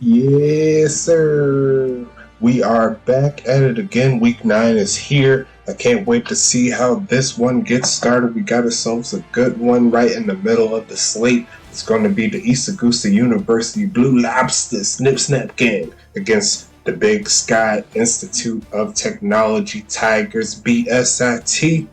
Yes, sir. We are back at it again. Week 9 is here. I can't wait to see how this one gets started. We got ourselves a good one right in the middle of the slate. It's going to be the East Augusta University Blue Lobster Snip Snap Gang against the Big Sky Institute of Technology Tigers BSIT.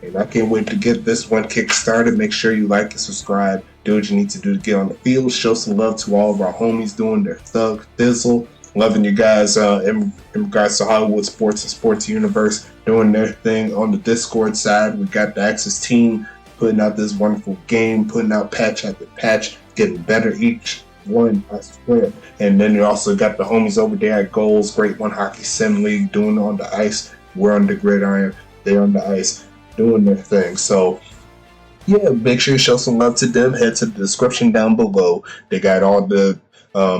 And I can't wait to get this one kick started. Make sure you like and subscribe. Do what you need to do to get on the field. Show some love to all of our homies doing their thug thizzle. Loving you guys in regards to Hollywood Sports and Sports Universe doing their thing on the Discord side. We got the Axis team putting out this wonderful game, putting out patch after patch, getting better each one, I swear. And then you also got the homies over there at Goals, Great One Hockey Sim League doing it on the ice. We're on the gridiron, they're on the ice doing their thing. So yeah, make sure you show some love to them. Head to the description down below. They got all the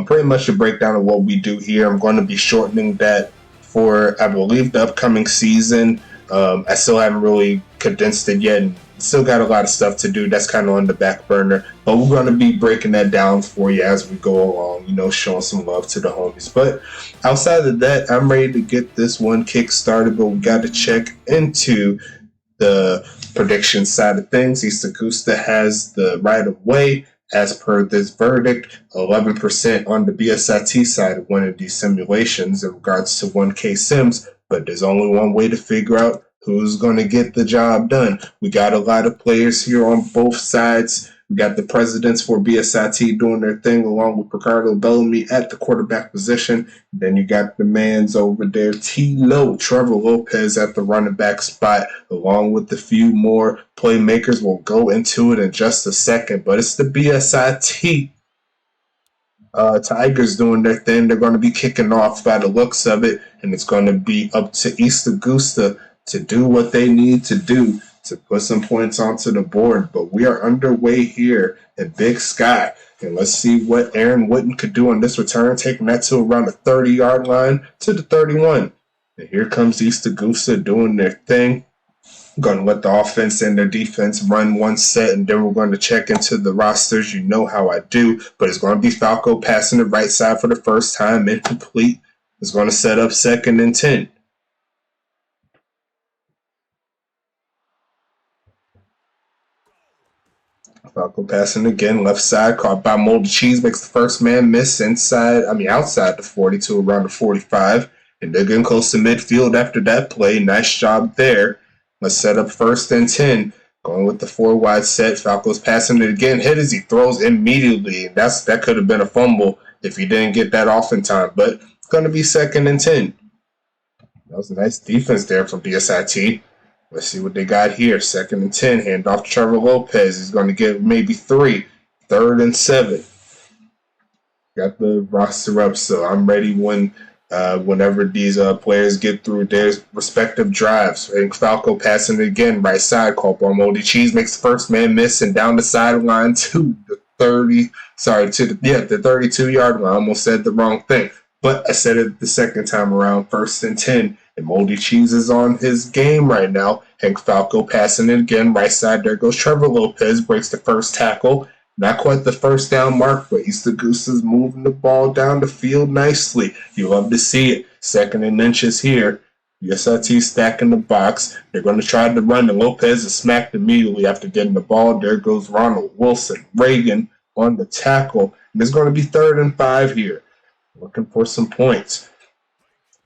pretty much the breakdown of what we do here. I'm going to be shortening that for I believe the upcoming season. I still haven't really condensed it yet. And still got a lot of stuff to do. That's kind of on the back burner. But we're going to be breaking that down for you as we go along, showing some love to the homies. But outside of that, I'm ready to get this one kick started. But we got to check into the prediction side of things. East Augusta has the right of way as per this verdict. 11% on the BSIT side of winning these simulations in regards to 1K sims, but there's only one way to figure out who's going to get the job done. We got a lot of players here on both sides. We got the presidents for BSIT doing their thing along with Ricardo Bellamy at the quarterback position. Then you got the mans over there, T-Lo, Trevor Lopez at the running back spot, along with a few more playmakers. We'll go into it in just a second, but it's the BSIT Tigers doing their thing. They're going to be kicking off by the looks of it, and it's going to be up to East Augusta to do what they need to do to put some points onto the board. But we are underway here at Big Sky. And let's see what Aaron Witten could do on this return, taking that to around the 30-yard line to the 31. And here comes East Augusta doing their thing. Going to let the offense and their defense run one set, and then we're going to check into the rosters. You know how I do, but it's going to be Falco passing the right side for the first time, incomplete. It's going to set up 2nd and 10. Falco passing again, left side, caught by Moldy Cheese, makes the first man miss outside the 40 to around the 45. And they're getting close to midfield after that play. Nice job there. Let's set up 1st and 10. Going with the 4 wide set. Falco's passing it again. Hit as he throws immediately. That could have been a fumble if he didn't get that off in time. But it's going to be 2nd and 10. That was a nice defense there from BSIT. Let's see what they got here. 2nd and 10. Hand off to Trevor Lopez. He's going to get maybe 3. 3rd and 7. Got the roster up, so I'm ready whenever these players get through their respective drives. And Falco passing it again, right side, called by Moldy Cheese, makes the first man miss, and down the sideline to the 32-yard line. I almost said the wrong thing, but I said it the second time around, 1st and 10. And Moldy Cheese is on his game right now. Hank Falco passing it again, right side. There goes Trevor Lopez, breaks the first tackle. Not quite the first down mark, but East Augusta's moving the ball down the field nicely. You love to see it. 2nd and inches here. USIT stacking the box. They're going to try to run, and Lopez is smacked immediately after getting the ball. There goes Ronald Wilson. Reagan on the tackle. And it's going to be 3rd and 5 here. Looking for some points.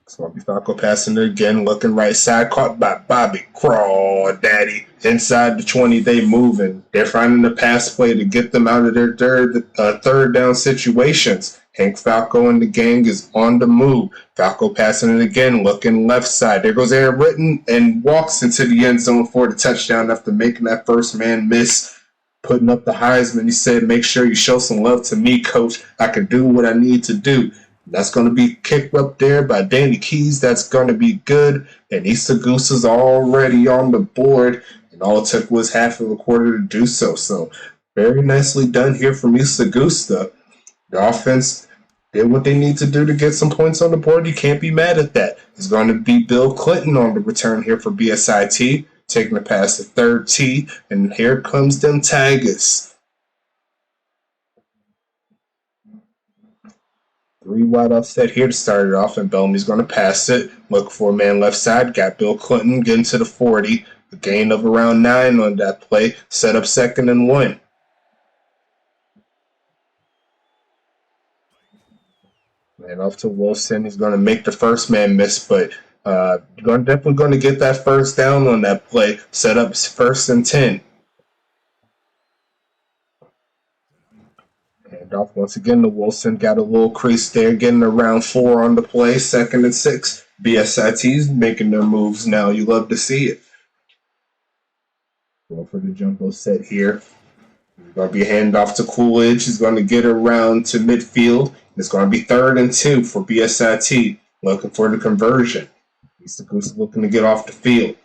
So Falco passing it again, looking right side, caught by Bobby Crawdaddy. Inside the 20, they moving. They're finding the pass play to get them out of their third down situations. Hank Falco and the gang is on the move. Falco passing it again, looking left side. There goes Aaron Witten and walks into the end zone for the touchdown after making that first man miss. Putting up the Heisman. He said, make sure you show some love to me, coach. I can do what I need to do. That's going to be kicked up there by Danny Keys. That's going to be good. And East Augusta's already on the board. And all it took was half of a quarter to do so. So very nicely done here from East Augusta. The offense did what they need to do to get some points on the board. You can't be mad at that. It's going to be Bill Clinton on the return here for BSIT. Taking the pass to 3rd T. And here comes them Tigers. Three wide offset here to start it off, and Bellamy's going to pass it. Look for a man left side. Got Bill Clinton getting to the 40. A gain of around 9 on that play. Set up 2nd and 1. Man off to Wilson. He's going to make the first man miss, but definitely going to get that first down on that play. Set up 1st and 10. And off once again to Wilson. Got a little crease there, getting around 4 on the play. 2nd and 6. BSIT's making their moves now. You love to see it. Go for the jumbo set here. It's going to be a handoff to Coolidge. He's going to get around to midfield. It's going to be 3rd and 2 for BSIT. Looking for the conversion. East Goose looking to get off the field.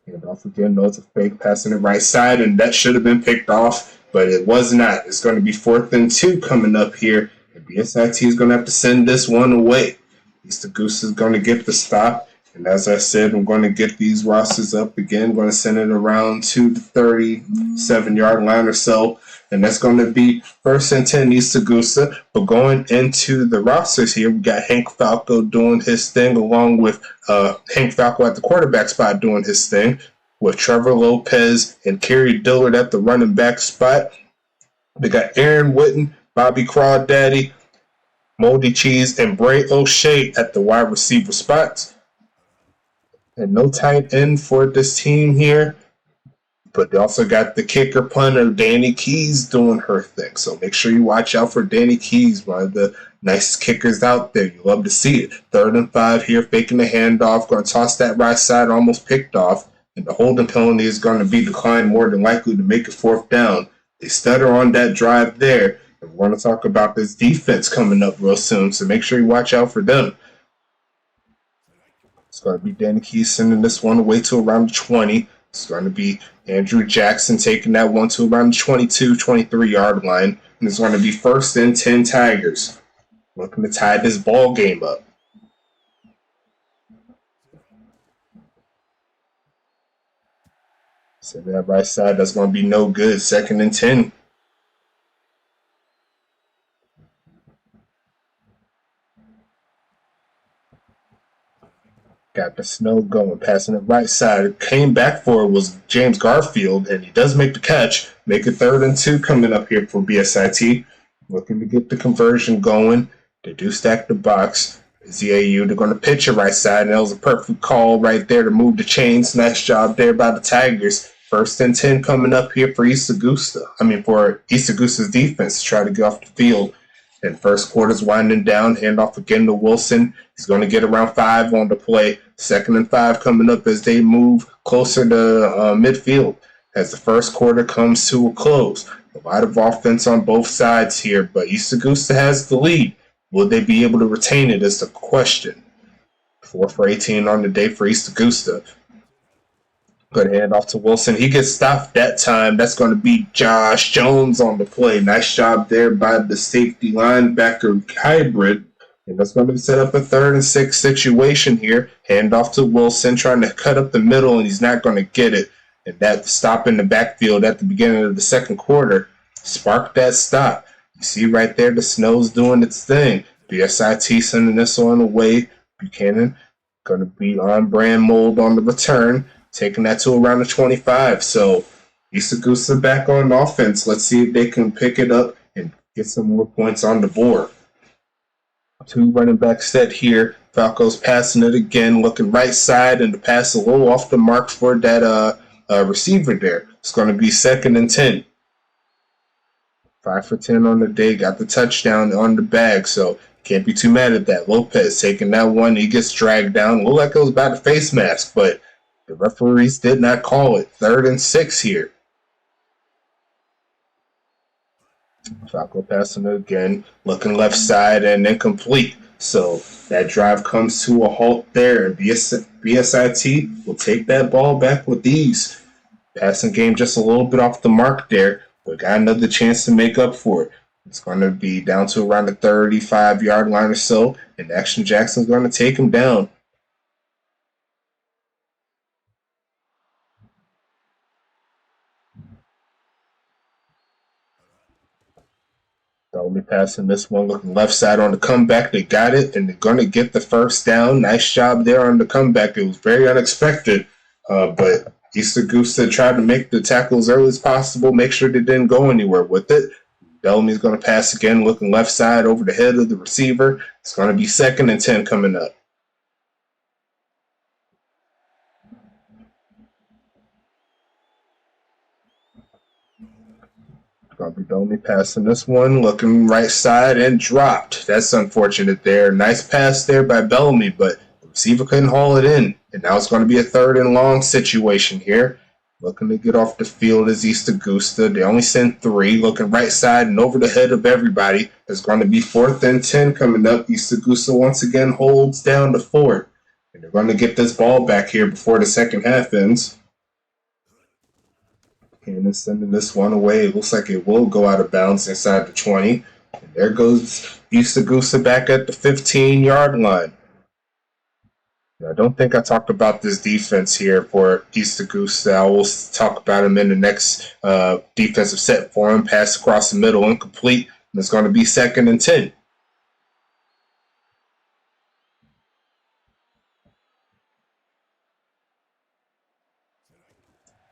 Handoff again. No, it's a fake, passing it right side, and that should have been picked off, but it was not. It's going to be 4th and 2 coming up here. And BSIT is going to have to send this one away. East Goose is going to get the stop. And as I said, I'm going to get these rosters up again. I'm going to send it around to the 37-yard line or so. And that's going to be 1st and 10 East Augusta. But going into the rosters here, we got Hank Falco doing his thing, along with Hank Falco at the quarterback spot doing his thing, with Trevor Lopez and Kerry Dillard at the running back spot. They got Aaron Witten, Bobby Crawdaddy, Moldy Cheese, and Bray O'Shea at the wide receiver spots. And no tight end for this team here. But they also got the kicker punter, Danny Keys, doing her thing. So make sure you watch out for Danny Keys, one of the nicest kickers out there. You love to see it. 3rd and 5 here, faking the handoff. Going to toss that right side, almost picked off. And the holding penalty is going to be declined, more than likely to make it 4th down. They stutter on that drive there. And we're going to talk about this defense coming up real soon. So make sure you watch out for them. It's going to be Danny Keys sending this one away to around the 20. It's going to be Andrew Jackson taking that one to around the 22, 23-yard line. And it's going to be 1st and 10 Tigers. Looking to tie this ball game up. So that right side, that's going to be no good. 2nd and 10. Got the snow going, passing it right side. Came back for it was James Garfield, and he does make the catch. Make it 3rd and 2 coming up here for BSIT. Looking to get the conversion going. They do stack the box. ZAU, they're going to pitch it right side, and that was a perfect call right there to move the chains. Nice job there by the Tigers. 1st and 10 coming up here for East Augusta. For East Augusta's defense to try to get off the field. And first quarter's winding down. Handoff again to Wilson. He's going to get around 5 on the play. 2nd and 5 coming up as they move closer to midfield. As the first quarter comes to a close. A lot of offense on both sides here, but East Augusta has the lead. Will they be able to retain it is the question. 4 for 18 on the day for East Augusta. Good hand off to Wilson. He gets stopped that time. That's going to be Josh Jones on the play. Nice job there by the safety linebacker hybrid. And that's going to set up a 3rd and 6 situation here. Hand off to Wilson, trying to cut up the middle, and he's not going to get it. And that stop in the backfield at the beginning of the 2nd quarter sparked that stop. You see right there, the snow's doing its thing. BSIT sending this on away. Buchanan going to be on brand mold on the return. Taking that to around the 25. So East Augusta back on offense. Let's see if they can pick it up and get some more points on the board. 2 running back set here. Falco's passing it again, looking right side, and the pass a little off the mark for that receiver there. It's going to be 2nd and 10. 5 for 10 on the day. Got the touchdown on the bag, so can't be too mad at that. Lopez taking that one. He gets dragged down. Looked like it was about a face mask, but the referees did not call it. 3rd and 6 here. Falco passing it again, looking left side and incomplete. So that drive comes to a halt there, and BSIT will take that ball back with ease. Passing game just a little bit off the mark there, but got another chance to make up for it. It's going to be down to around the 35-yard line or so, and Action Jackson's going to take him down. Bellamy passing this one, looking left side on the comeback. They got it, and they're going to get the first down. Nice job there on the comeback. It was very unexpected, but Augusta tried to make the tackle as early as possible, make sure they didn't go anywhere with it. Bellamy's going to pass again, looking left side over the head of the receiver. It's going to be 2nd and 10 coming up. Going to be Bellamy passing this one, looking right side and dropped. That's unfortunate there. Nice pass there by Bellamy, but the receiver couldn't haul it in. And now it's going to be a 3rd and long situation here. Looking to get off the field is Augusta. They only send 3. Looking right side and over the head of everybody. It's going to be 4th and 10 coming up. Augusta once again holds down the fort. And they're going to get this ball back here before the second half ends. And sending this one away. It looks like it will go out of bounds inside the 20. And there goes Augusta back at the 15-yard line. I don't think I talked about this defense here for Augusta. I will talk about him in the next defensive set for him. Pass across the middle, incomplete. And it's going to be 2nd and 10.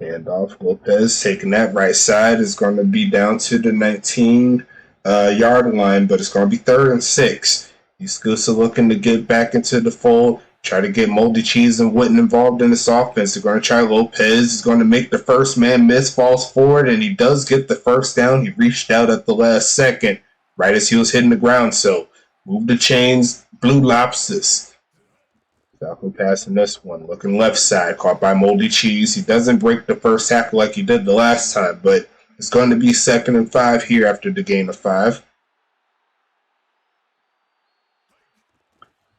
And off Lopez taking that right side is going to be down to the 19-yard line, but it's going to be 3rd and 6. Augusta looking to get back into the fold, try to get Moldy Cheese and Witten involved in this offense. They're going to try Lopez. He's going to make the first man miss, falls forward, and he does get the first down. He reached out at the last second, right as he was hitting the ground. So move the chains, Blue Lobsters. Falco passing this one, looking left side, caught by Moldy Cheese. He doesn't break the first tackle like he did the last time, but it's going to be 2nd and 5 here after the gain of 5.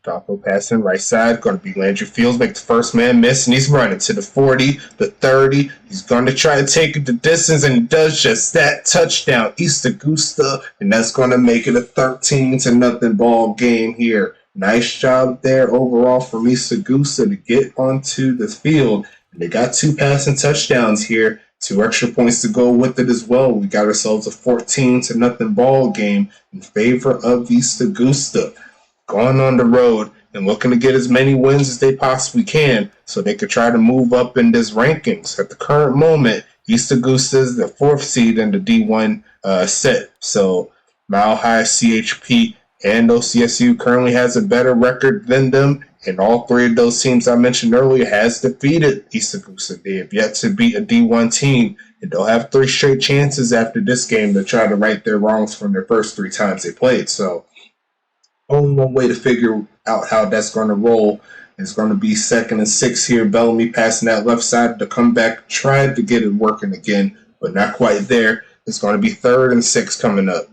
Falco passing right side, going to be Landry Fields, make the first man miss, and he's running to the 40, the 30. He's going to try to take it the distance, and he does just that. Touchdown, Augusta, and that's going to make it a 13-0 ball game here. Nice job there overall from Augusta to get onto the field. And they got 2 passing touchdowns here, 2 extra points to go with it as well. We got ourselves a 14-0 ball game in favor of Augusta. Going on the road and looking to get as many wins as they possibly can so they could try to move up in this rankings. At the current moment, Augusta is the 4th seed in the D1 set. So Mile High, CHP, and OCSU currently has a better record than them, and all 3 of those teams I mentioned earlier has defeated Augusta. They have yet to beat a D1 team, and they'll have 3 straight chances after this game to try to right their wrongs from their first 3 times they played. So only one way to figure out how that's going to roll is going to be 2nd and 6 here. Bellamy passing that left side to come back, tried to get it working again, but not quite there. It's going to be 3rd and 6 coming up.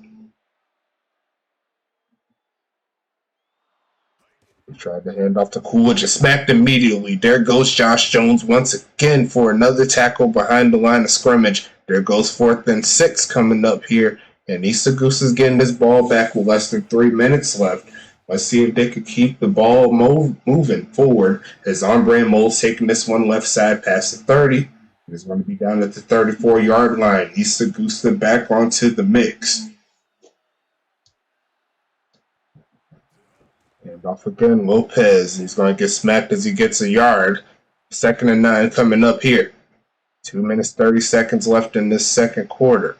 He tried to hand off to Coolidge and smacked immediately. There goes Josh Jones once again for another tackle behind the line of scrimmage. There goes 4th and 6 coming up here. And Augusta's getting this ball back with less than 3 minutes left. Let's see if they could keep the ball moving forward. As Ombre and Mold's taking this one left side past the 30. It's going to be down at the 34-yard line. Augusta back onto the mix. And off again, Lopez. He's going to get smacked as he gets a yard. 2nd and 9 coming up here. 2 minutes, 30 seconds left in this second quarter.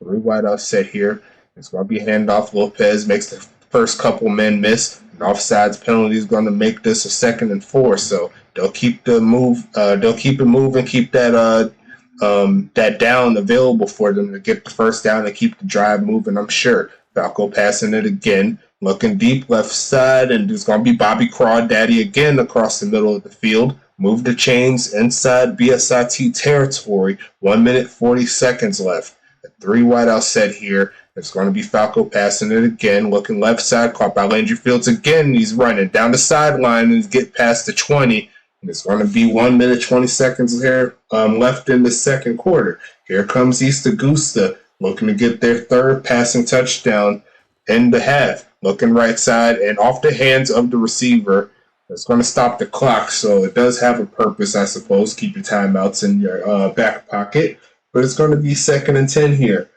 3 wideouts set here. It's going to be handoff. Lopez makes the first couple men miss. An offsides penalty is going to make this a 2nd and 4. So they'll keep the move. They'll keep it moving. Keep that that down available for them to get the first down and keep the drive moving. I'm sure. Falco passing it again. Looking deep left side, and there's going to be Bobby Crawdaddy again across the middle of the field. Move the chains inside BSIT territory. 1 minute, 40 seconds left. A 3 wideout set here. There's going to be Falco passing it again. Looking left side, caught by Landry Fields again. He's running down the sideline and get past the 20. And it's going to be 1 minute, 20 seconds here left in the second quarter. Here comes Augusta looking to get their 3rd passing touchdown in the half. Looking right side and off the hands of the receiver. It's going to stop the clock, so it does have a purpose, I suppose. Keep your timeouts in your back pocket. But it's going to be 2nd and 10 here.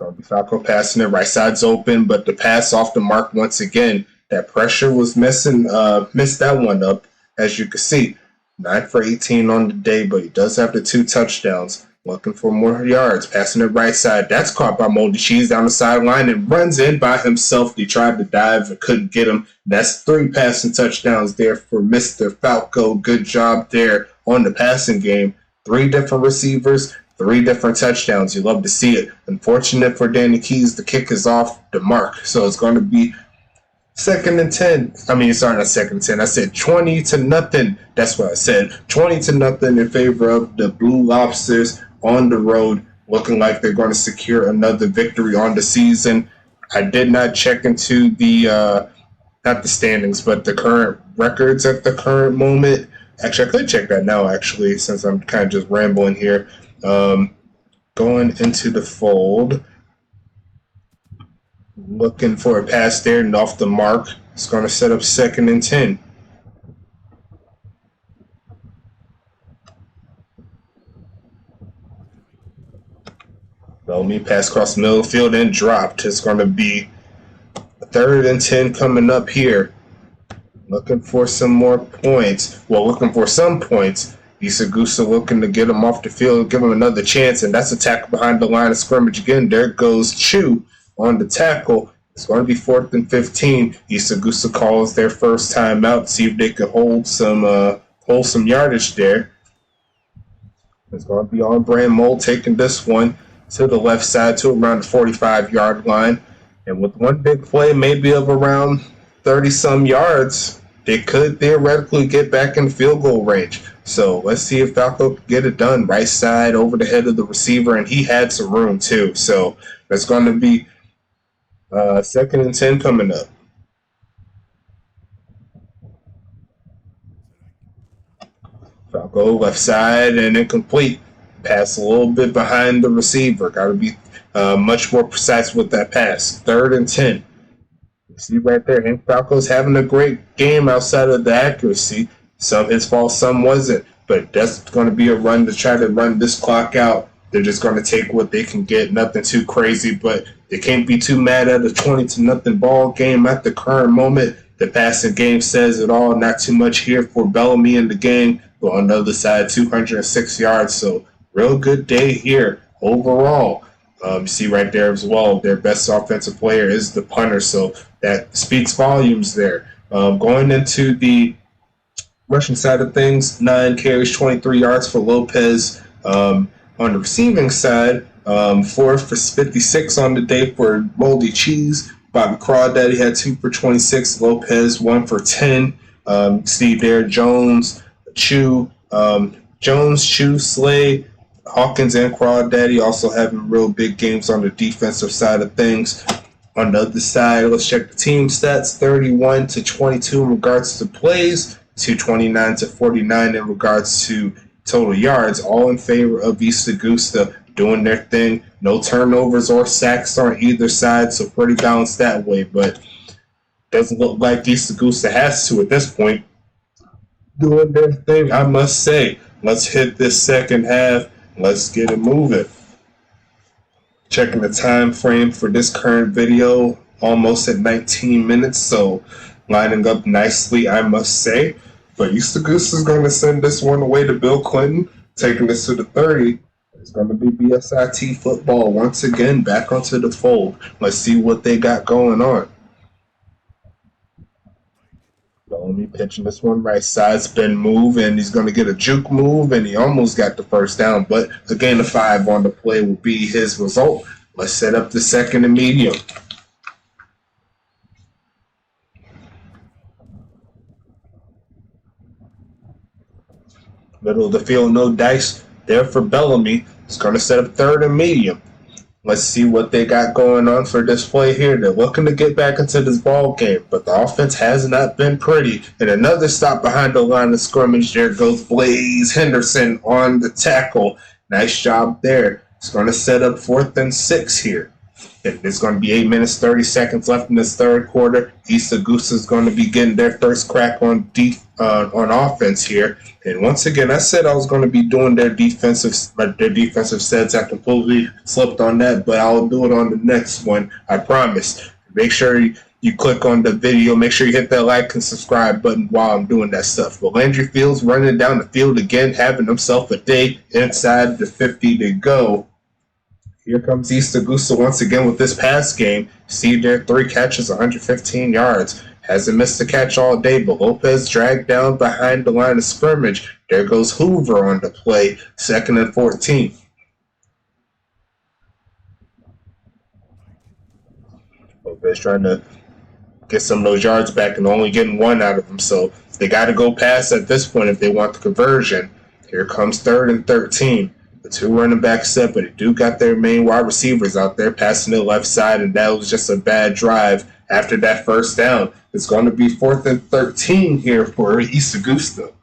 going to be Falco passing it. Right side's open, but the pass off the mark once again. That pressure was missing. Missed that one up, as you can see. 9 for 18 on the day, but he does have the 2 touchdowns. Looking for more yards. Passing it right side. That's caught by Moldy Cheese down the sideline and runs in by himself. He tried to dive and couldn't get him. That's 3 passing touchdowns there for Mr. Falco. Good job there on the passing game. 3 different receivers, 3 different touchdowns. You love to see it. Unfortunate for Danny Keys, the kick is off the mark. So it's going to be 2nd and 10. I mean, sorry, not 2nd and 10. I said 20-0. That's what I said. 20-0 in favor of the Blue Lobsters on the road. Looking like they're going to secure another victory on the season. I did not check into the, not the standings, but the current records at the current moment. Actually, I could check that now, actually, since I'm kind of just rambling here. Going into the fold. Looking for a pass there and off the mark. It's going to set up 2nd and 10. Bellamy pass across the middle field and dropped. It's going to be 3rd and 10 coming up here. Looking for some more points. Well, looking for some points. Augusta looking to get him off the field, give him another chance, and that's a tackle behind the line of scrimmage again. There goes Chu on the tackle. It's going to be 4th and 15. Augusta calls their first time out, see if they can hold some yardage there. It's going to be on Brand Mold taking this one to the left side to around the 45-yard line. And with one big play, maybe of around 30-some yards, they could theoretically get back in field goal range. So let's see if Falco can get it done. Right side over the head of the receiver, and he had some room too. So it's going to be 2nd and 10 coming up. Falco left side and incomplete. Pass a little bit behind the receiver. Got to be much more precise with that pass. 3rd and 10. You see right there, Hank Falco's having a great game outside of the accuracy. Some his fault, some wasn't. But that's going to be a run to try to run this clock out. They're just going to take what they can get. Nothing too crazy, but they can't be too mad at a 20-0 ball game at the current moment. The passing game says it all. Not too much here for Bellamy in the game. But on the other side, 206 yards. So real good day here overall. You see right there as well, their best offensive player is the punter. So that speaks volumes there. Going into the rushing side of things, 9 carries, 23 yards for Lopez. On the receiving side, 4 for 56 on the day for Moldy Cheese. Bobby Crawdaddy had 2 for 26. Lopez 1 for 10. Steve there, Jones, Chu, Slay, Hawkins, and Crawdaddy also having real big games on the defensive side of things. On the other side, let's check the team stats. 31-22 in regards to plays. 229-49 in regards to total yards. All in favor of East Augusta doing their thing. No turnovers or sacks on either side, so pretty balanced that way. But doesn't look like East Augusta has to at this point. Doing their thing, I must say. Let's hit this second half. Let's get it moving. Checking the time frame for this current video, almost at 19 minutes, so lining up nicely, I must say. But East Augusta is going to send this one away to Bill Clinton, taking this to the 30. It's going to be BSIT football once again back onto the fold. Let's see what they got going on. Bellamy pitching this one right side, spin move, and he's going to get a juke move, and he almost got the first down. But a gain of 5 on the play will be his result. Let's set up the 2nd and medium. Middle of the field, no dice there for Bellamy. It's going to set up 3rd and medium. Let's see what they got going on for this play here. They're looking to get back into this ball game, but the offense has not been pretty. And another stop behind the line of scrimmage. There goes Blaze Henderson on the tackle. Nice job there. It's going to set up 4th and 6 here. And there's going to be 8 minutes, 30 seconds left in this third quarter. East Augusta is going to be getting their first crack on offense here. And once again, I said I was going to be doing their defensive sets. I completely slipped on that, but I'll do it on the next one. I promise. Make sure you click on the video. Make sure you hit that like and subscribe button while I'm doing that stuff. But Landry Fields running down the field again, having himself a day inside the 50 to go. Here comes East Augusta once again with this pass game. See their 3 catches, 115 yards. Hasn't missed a catch all day, but Lopez dragged down behind the line of scrimmage. There goes Hoover on the play, 2nd and 14. Lopez trying to get some of those yards back and only getting 1 out of them. So they got to go pass at this point if they want the conversion. Here comes 3rd and 13. The 2 running backs set, but they do got their main wide receivers out there passing the left side, and that was just a bad drive after that first down. It's going to be 4th and 13 here for East Augusta.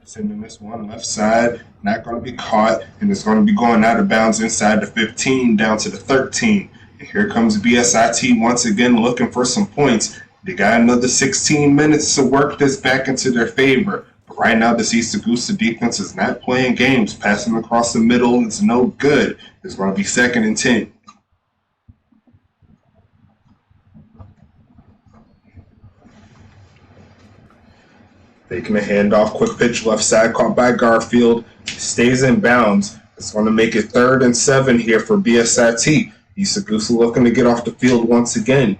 Sending this one left side, not going to be caught, and it's going to be going out of bounds inside the 15 down to the 13. And here comes BSIT once again looking for some points. They got another 16 minutes to work this back into their favor. But right now, this East Augusta defense is not playing games. Passing across the middle is no good. It's going to be 2nd and 10. Taking a handoff, quick pitch left side, caught by Garfield. Stays in bounds. It's going to make it 3rd and 7 here for BSIT. East Augusta looking to get off the field once again.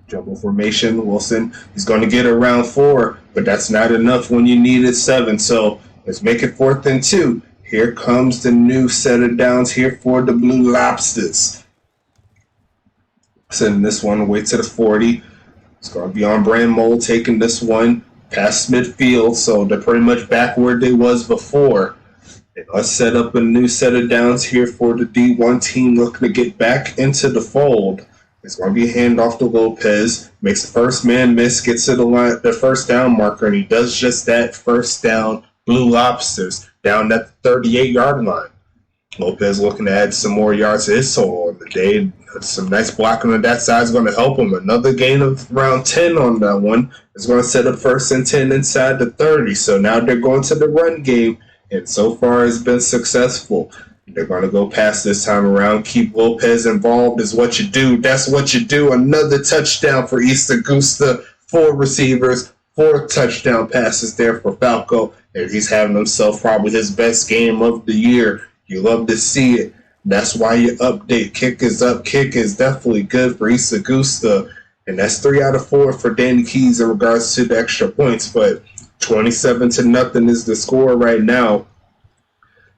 Jumbo formation. Wilson is going to get around 4, but that's not enough when you needed 7. So let's make it 4th and 2. Here comes the new set of downs here for the Blue Lobsters. Sending this one away to the 40. It's going to be on Brand Mold taking this one past midfield. So they're pretty much back where they was before. And let's set up a new set of downs here for the D1 team looking to get back into the fold. It's going to be a handoff to Lopez. Makes the first man miss, gets to the line, the first down marker, and he does just that. First down, Blue Lobsters, down at the 38-yard line. Lopez looking to add some more yards to his total on the day. Some nice blocking on that side is going to help him. Another gain of around 10 on that one is going to set up 1st and 10 inside the 30. So now they're going to the run game, and so far has been successful. They're going to go past this time around. Keep Lopez involved is what you do. That's what you do. Another touchdown for East Augusta. 4 receivers, 4 touchdown passes there for Falco. And he's having himself probably his best game of the year. You love to see it. That's why you update. Kick is up. Kick is definitely good for East Augusta. And that's 3 out of 4 for Danny Keys in regards to the extra points. But 27-0 is the score right now.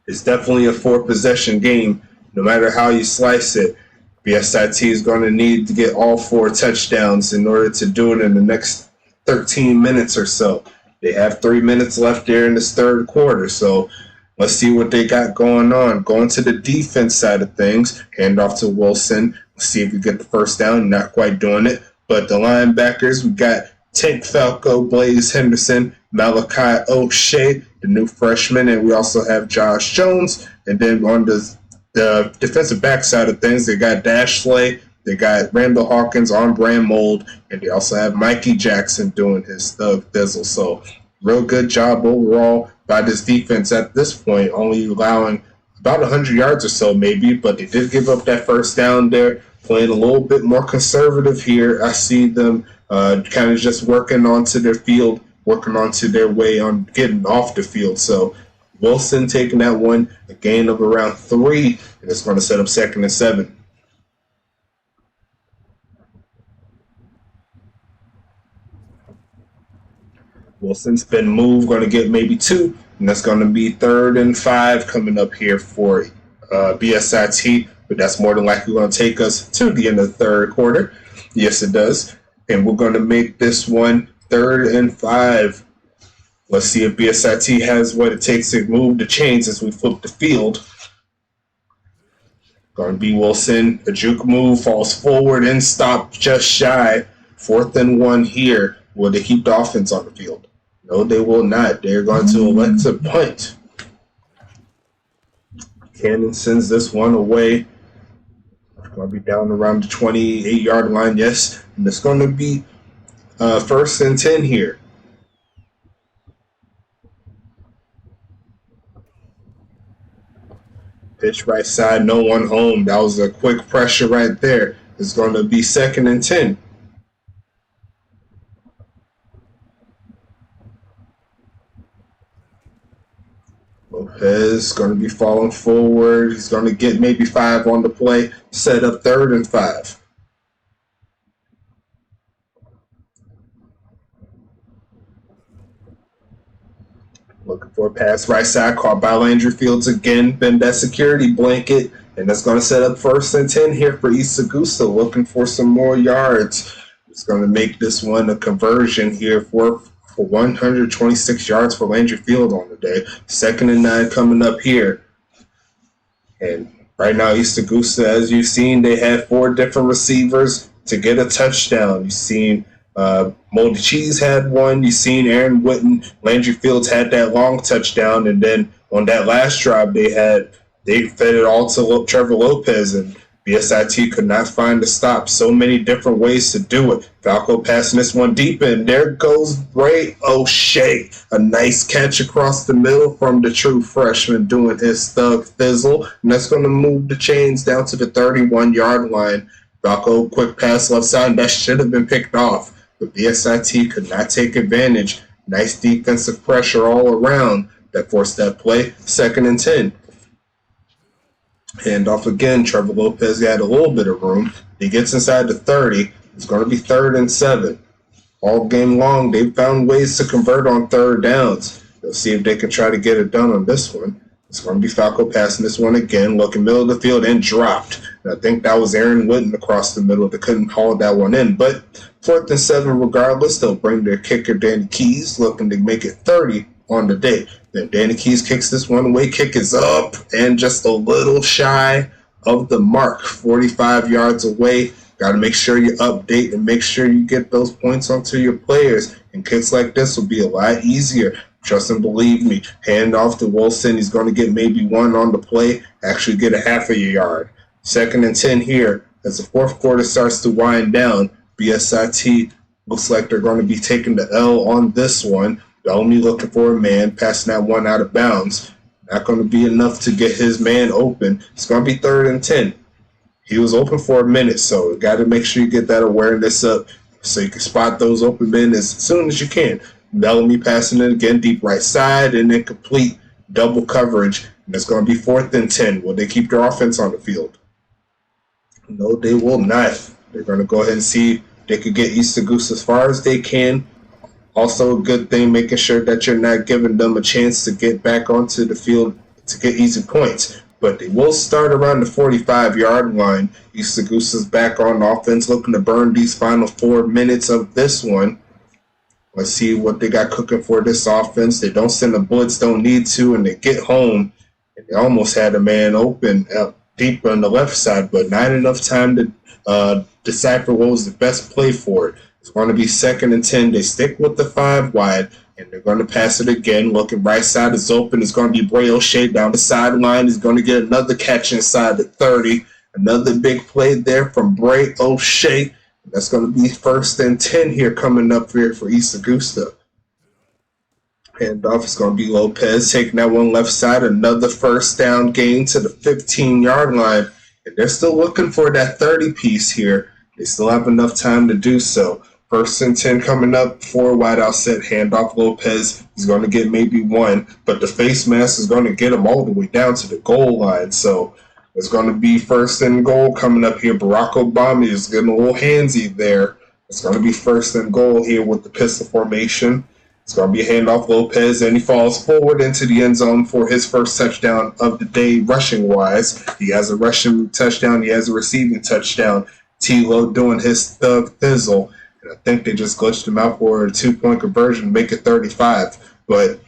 It's definitely a 4-possession game, no matter how you slice it. BSIT is going to need to get all 4 touchdowns in order to do it in the next 13 minutes or so. They have 3 minutes left there in this third quarter, so let's see what they got going on. Going to the defense side of things, hand off to Wilson. Let's see if we get the first down. Not quite doing it, but the linebackers, we got Tank Falco, Blaze Henderson, Malachi O'Shea, the new freshman, and we also have Josh Jones. And then on the defensive back side of things, they got Dashley, they got Randall Hawkins on Brand Mold, and they also have Mikey Jackson doing his thug thizzle. So real good job overall by this defense at this point, only allowing about 100 yards or so maybe, but they did give up that first down there, playing a little bit more conservative here. I see them kind of just working onto their field, working onto their way on getting off the field. So Wilson taking that one, a gain of around 3, and it's going to set up 2nd and 7. Wilson's been moved, going to get maybe 2, and that's going to be 3rd and 5 coming up here for BSIT, but that's more than likely going to take us to the end of the third quarter. Yes, it does. And we're going to make this one 3rd and 5. Let's see if BSIT has what it takes to move the chains as we flip the field. Going to be Wilson. A juke move, falls forward and stopped just shy. 4th and 1 here. Will they keep the offense on the field? No, they will not. They're going to elect to punt. Cannon sends this one away. It's going to be down around the 28-yard line, yes. And it's going to be first and 10 here. Pitch right side, no one home. That was a quick pressure right there. It's going to be second and 10. Lopez going to be falling forward. He's going to get maybe 5 on the play. Set up third and 5. Looking for a pass right side, caught by Landry Fields again. Bend that security blanket, and that's going to set up first and 10 here for East Augusta. Looking for some more yards. It's going to make this one a conversion here for 126 yards for Landry Field on the day. Second and 9 coming up here. And right now, East Augusta, as you've seen, they had 4 different receivers to get a touchdown. You've seen Moldy Cheese had one. You've seen Aaron Witten. Landry Fields had that long touchdown. And then on that last drive, they fed it all to Trevor Lopez, and BSIT could not find a stop. So many different ways to do it. Falco passing this one deep, and there goes Bray O'Shea. A nice catch across the middle from the true freshman doing his thug thizzle. And that's going to move the chains down to the 31-yard line. Falco, quick pass left side. That should have been picked off, but BSIT could not take advantage. Nice defensive pressure all around that forced that play. Second and 10. Hand off again. Trevor Lopez had a little bit of room. He gets inside the 30. It's going to be third and 7. All game long, they've found ways to convert on third downs. They'll see if they can try to get it done on this one. It's going to be Falco passing this one again. Looking middle of the field and dropped. And I think that was Aaron Witten across the middle. They couldn't haul that one in. But fourth and 7 regardless. They'll bring their kicker, Danny Keys, looking to make it 30 on the day. Then Danny Keys kicks this one away. Kick is up and just a little shy of the mark. 45 yards away. Got to make sure you update and make sure you get those points onto your players. And kicks like this will be a lot easier. Trust and believe me. Hand off to Wilson. He's going to get maybe 1 on the play. Actually get a half a yard. Second and 10 here. As the fourth quarter starts to wind down, BSIT looks like they're going to be taking the L on this one. Bellamy looking for a man, passing that one out of bounds. Not going to be enough to get his man open. It's going to be third and 10. He was open for a minute, so you got to make sure you get that awareness up so you can spot those open men as soon as you can. Bellamy passing it again, deep right side, and then complete double coverage. And it's going to be fourth and 10. Will they keep their offense on the field? No, they will not. They're going to go ahead and see if they could get East Augusta as far as they can. Also a good thing, making sure that you're not giving them a chance to get back onto the field to get easy points. But they will start around the 45-yard line. East Augusta's back on offense, looking to burn these final 4 minutes of this one. Let's see what they got cooking for this offense. They don't send a blitz, don't need to, and they get home. And they almost had a man open deep on the left side, but not enough time to decipher what was the best play for it. It's going to be second and 10. They stick with the 5 wide, and they're going to pass it again. Looking right side is open. It's going to be Bray O'Shea down the sideline. He's going to get another catch inside the 30. Another big play there from Bray O'Shea. That's going to be first and 10 here coming up here for East Augusta. Handoff is going to be Lopez taking that one left side. Another first down gain to the 15-yard line. And they're still looking for that 30 piece here. They still have enough time to do so. First and 10 coming up, 4 wideout set, handoff Lopez. He's going to get maybe 1, but the face mask is going to get him all the way down to the goal line. So it's going to be first and goal coming up here. Barack Obama is getting a little handsy there. It's going to be first and goal here with the pistol formation. It's going to be a handoff Lopez, and he falls forward into the end zone for his first touchdown of the day rushing-wise. He has a rushing touchdown. He has a receiving touchdown. T-Lo doing his thug thizzle. And I think they just glitched him out for a 2-point conversion to make it 35. But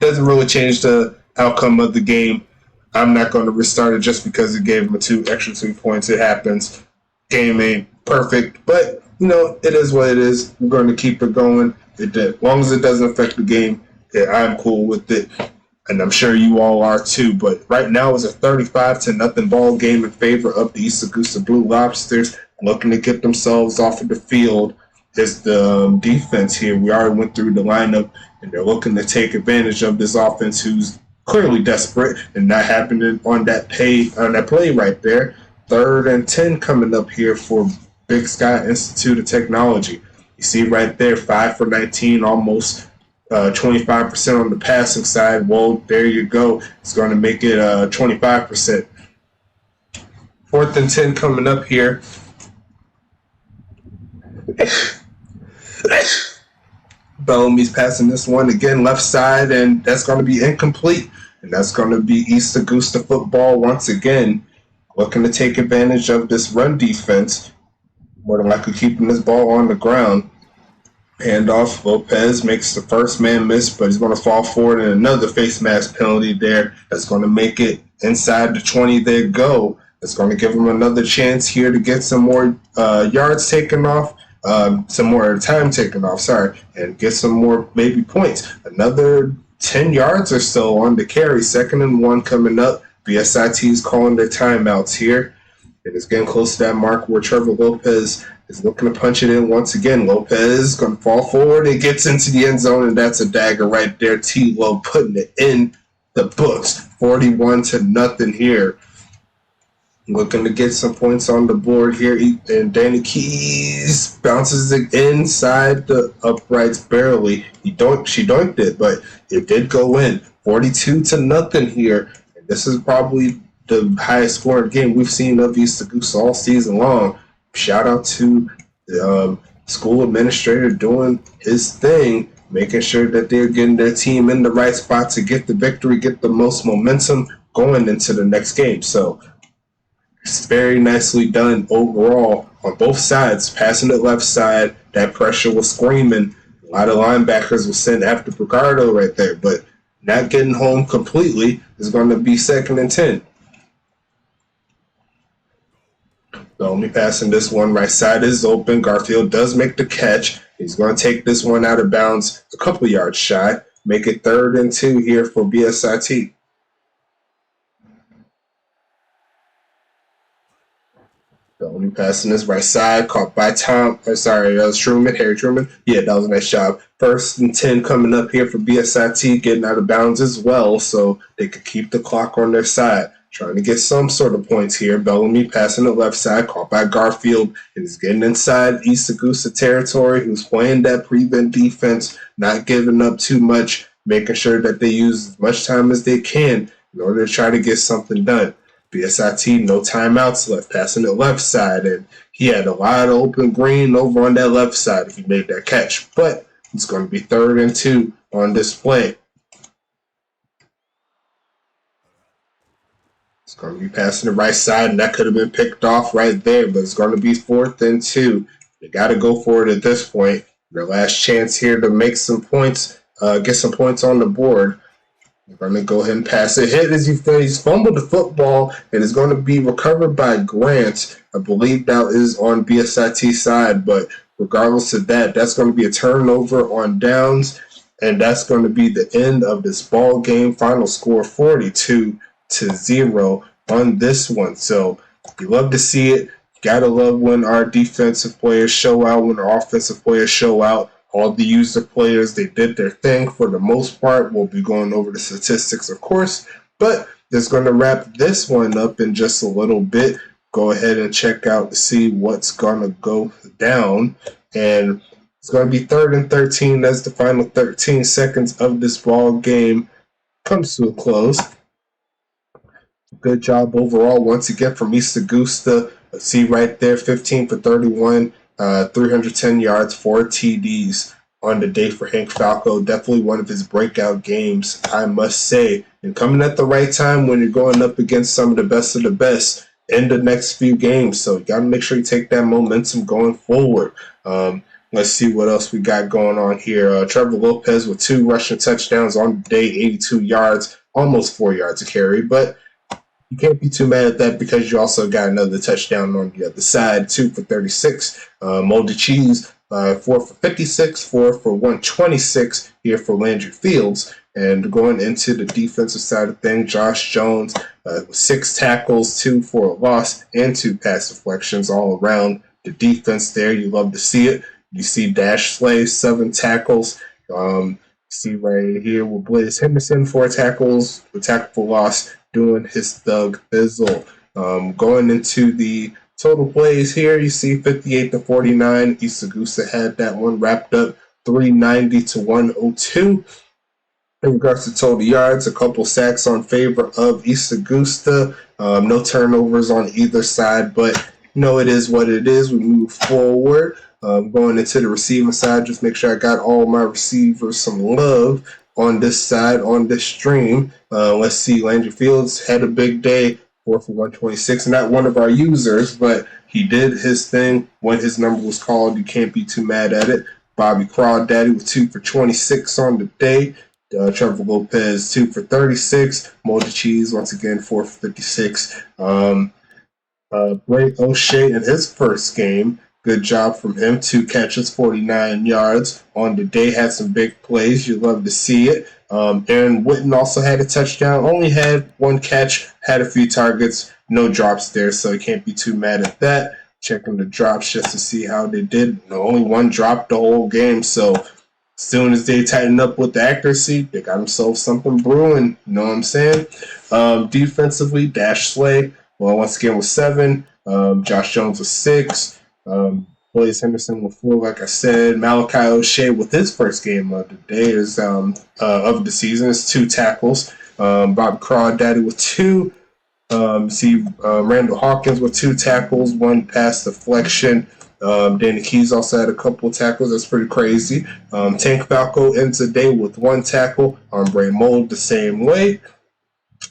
doesn't really change the outcome of the game. I'm not going to restart it just because it gave him a extra 2 points. It happens. Game ain't perfect, but, it is what it is. We're going to keep it going. As long as it doesn't affect the game, I'm cool with it. And I'm sure you all are too. But right now it's a 35-0 ball game in favor of the East Augusta Blue Lobsters, looking to get themselves off of the field. It's the defense here. We already went through the lineup, and they're looking to take advantage of this offense, who's clearly desperate and not happening on that play right there. 3rd and 10 coming up here for Big Sky Institute of Technology. You see right there, 5 for 19, almost 25% on the passing side. Well, there you go. It's going to make it 25%. 4th and 10 coming up here. Bellamy's passing this one again left side, and that's going to be incomplete. And that's going to be East Augusta football once again, looking to take advantage of this run defense. More than likely keeping this ball on the ground. Handoff, Lopez makes the first man miss, but he's going to fall forward, and another face mask penalty there. That's going to make it inside the 20. They go. It's going to give him another chance here to get some more yards taken off, some more time taken off, and get some more maybe points. Another 10 yards or so on the carry. 2nd and 1 coming up. BSIT is calling their timeouts here. And it's getting close to that mark where Trevor Lopez is looking to punch it in once again. Lopez is going to fall forward. It gets into the end zone, and that's a dagger right there. T-Lo putting it in the books. 41-0 here. Looking to get some points on the board here. And Danny Keys bounces it inside the uprights barely. She dunked it, but it did go in. 42-0 here. And this is probably the highest scoring game we've seen of East Augusta all season long. Shout out to the school administrator doing his thing, making sure that they're getting their team in the right spot to get the victory, get the most momentum going into the next game. So it's very nicely done overall on both sides. Passing it left side, that pressure was screaming. A lot of linebackers were sent after Picardo right there, but not getting home completely is going to be 2nd and 10. So only passing this one right side is open. Garfield does make the catch. He's going to take this one out of bounds a couple yards shy. Make it 3rd and 2 here for BSIT. So only passing this right side, caught by Harry Truman. Yeah, that was a nice job. 1st and 10 coming up here for BSIT, getting out of bounds as well, so they could keep the clock on their side. Trying to get some sort of points here. Bellamy passing the left side, caught by Garfield, and he's getting inside East Augusta territory, who's playing that prevent defense, not giving up too much, making sure that they use as much time as they can in order to try to get something done. BSIT, no timeouts left, passing the left side, and he had a lot of open green over on that left side if he made that catch. But it's going to be 3rd and 2 on display. It's going to be passing the right side, and that could have been picked off right there, but it's going to be 4th and 2. They got to go for it at this point. Their last chance here to make some points, get some points on the board. They're going to go ahead and pass it. He's fumbled the football, and it's going to be recovered by Grant. I believe that is on BSIT side, but regardless of that, that's going to be a turnover on downs, and that's going to be the end of this ball game. Final score 42-0 on this one. So you love to see it. Gotta love when our defensive players show out, when our offensive players show out. All the user players, they did their thing for the most part. We'll be going over the statistics, of course, but that's going to wrap this one up in just a little bit. Go ahead and check out to see what's going to go down. And it's going to be 3rd and 13. That's the final 13 seconds of this ball game comes to a close. Good job overall once again from East Augusta. Let's see right there, 15 for 31, 310 yards, 4 TDs on the day for Hank Falco. Definitely one of his breakout games, I must say. And coming at the right time when you're going up against some of the best in the next few games. So you got to make sure you take that momentum going forward. Let's see what else we got going on here. Trevor Lopez with 2 rushing touchdowns on the day, 82 yards, almost 4 yards a carry. But you can't be too mad at that because you also got another touchdown on the other side, 2 for 36. Moldy Cheese 4 for 56, 4 for 126 here for Landry Fields. And going into the defensive side of things, Josh Jones, 6 tackles, 2 for a loss, and 2 pass deflections all around. The defense there, you love to see it. You see Dash Slay, 7 tackles. See right here with Blaze Henderson, 4 tackles, a tackle for loss, doing his thug fizzle. Going into the total plays here, you see 58-49. East Augusta had that one wrapped up 390-102. In regards to total yards, a couple sacks on favor of East Augusta. No turnovers on either side, but it is what it is. We move forward. Going into the receiving side, just make sure I got all my receivers some love on this side, on this stream. Let's see, Landry Fields had a big day, 4 for 126. Not one of our users, but he did his thing when his number was called. You can't be too mad at it. Bobby Crawdaddy with 2 for 26 on the day. Trevor Lopez, 2 for 36. Moldy Cheese, once again, 4 for 56. Blake O'Shea in his first game, good job from him. 2 catches, 49 yards on the day. Had some big plays. You love to see it. Aaron Witten also had a touchdown. Only had 1 catch, had a few targets. No drops there, so you can't be too mad at that. Checking the drops just to see how they did. Only 1 drop the whole game, so as soon as they tighten up with the accuracy, they got themselves something brewing. You know what I'm saying? Defensively, Dash Slay, once again with 7. Josh Jones with 6. Blaze Henderson with 4, like I said. Malachi O'Shea with his first game of the day of the season is 2 tackles. Bob Crawdaddy with 2. Randall Hawkins with 2 tackles, 1 pass deflection. Danny Keys also had a couple tackles. That's pretty crazy. Tank Falco ends the day with 1 tackle. Bray Mold the same way.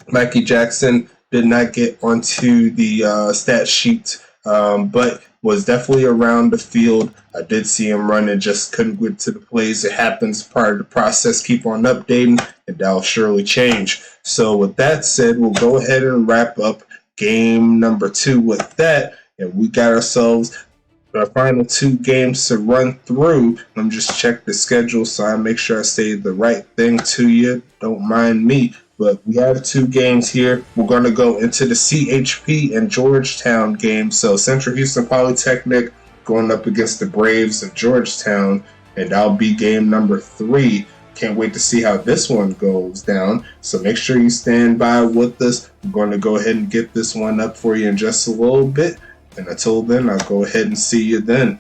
Mikey Jackson did not get onto the stat sheet, but was definitely around the field. I did see him run and just couldn't get to the plays. It happens, part of the process. Keep on updating, and that'll surely change. So with that said, we'll go ahead and wrap up game number 2 with that. And we got ourselves our final 2 games to run through. Let me just check the schedule so I make sure I say the right thing to you. Don't mind me. But we have 2 games here. We're going to go into the CHP and Georgetown game. So Central Houston Polytechnic going up against the Braves of Georgetown. And that'll be game number 3. Can't wait to see how this one goes down. So make sure you stand by with us. I'm going to go ahead and get this one up for you in just a little bit. And until then, I'll go ahead and see you then.